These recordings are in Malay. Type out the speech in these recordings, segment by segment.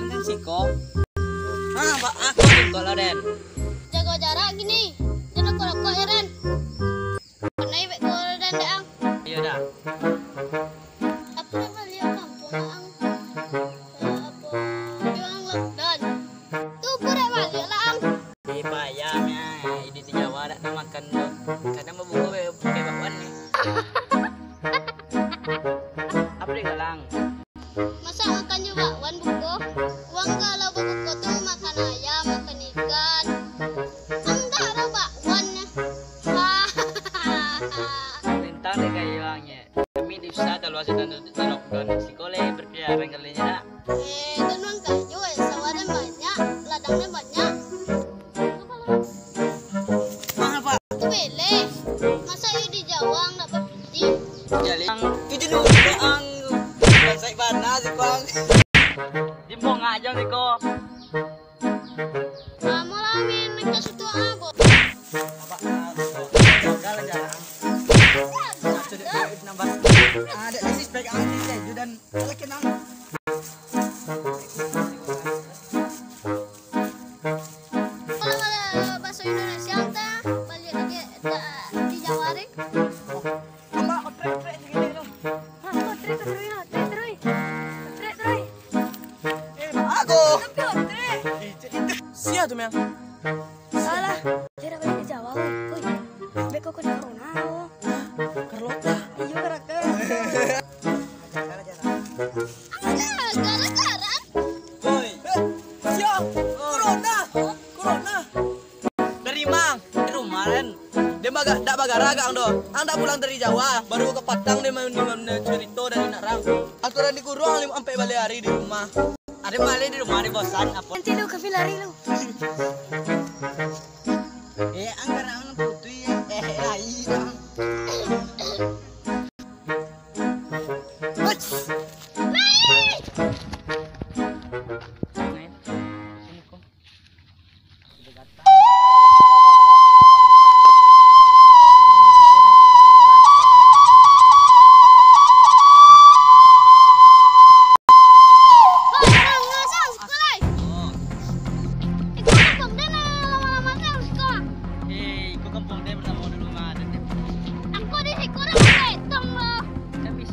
Den kan siko. Ah, Pak, aku siko lah Den. Jaga jarak gini. Jangan rokok ya Ren. Naik bek ko Dan Ang. Iya dah. Apa nama lihat kampung Ang? Apa? Juang lockdown. Tuh pura balik lah Ang. Di payahnya, ini di Jawa ada makan tuh. Kadang mau buka pakai bakwan nih. Apa dia galang? Masa makan juga wan buko? Uang kalau buko tuh makan ayam, makan ikan. Enggak ada bakwannya. Lintang deh kayak bilangnya. Kami di usaha kalau asal dan lockdown. Sekolah berkeliaran kalinya nak. Dan uang kayu sawarnya banyak, ladangnya banyak. Mana Pak? Itu bele. Masa di Jawa nggak berhenti? Jadi itu dulu ang. Saya bana sih bang. Dimbong aja sih kok. Kamu lamin kita situ aku. Jalan jalan. Ada nasi spek angin deh dan kenang. Kalau ada bahasa Indonesia entah balik di Jawa ring. Apa otrek segini dong. Aku. Siapa tuh Mel? Salah, dia balik di Jawa, woi. Beko kena corona, oh. Carlota. Iya, Karaka. Gara-gara. Woi. Siap. Corona. Corona. Dari Mang, di rumah Ren. Dia dak bagara kang do. Anda pulang dari Jawa, baru ke Padang dia main cerita dari Narang. Aturan di kurung sampai balik hari di rumah. Ada balik di rumah di bosan apa? Nanti lu ke Vilari lu. Anggaran putih ai bang.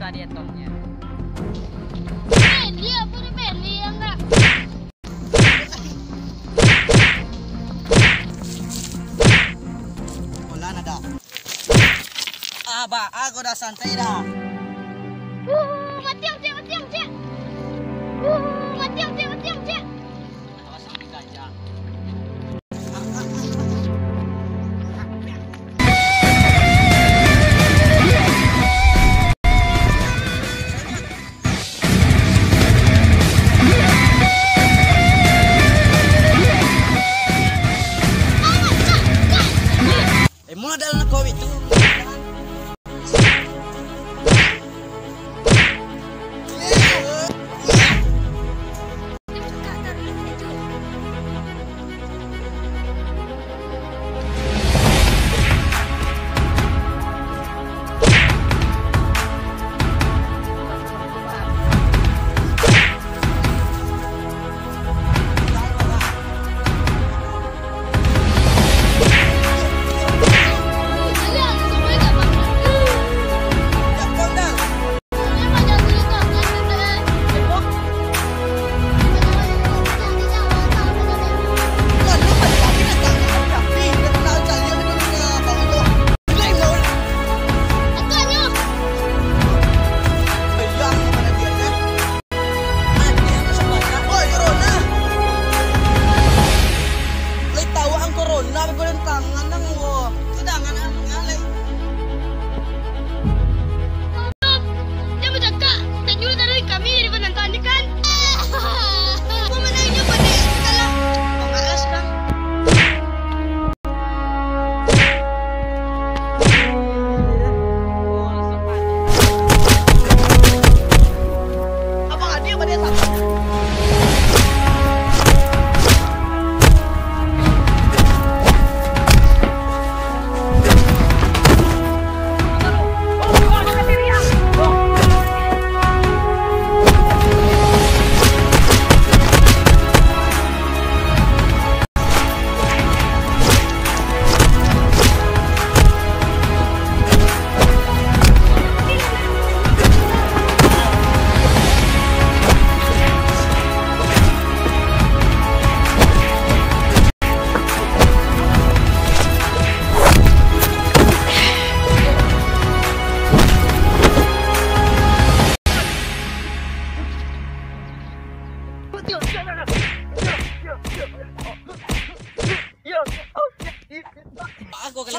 Dia tongnya. Beli apa nih beli ya enggak? Bola nada. Ba, aku udah santai dah. Mati yang cek. Mati yang cek. Awas sampai gajah. Mula dalam kau itu.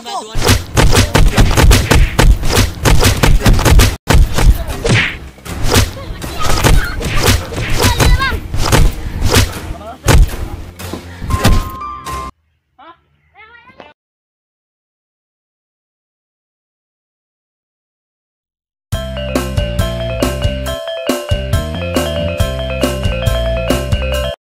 terima 2.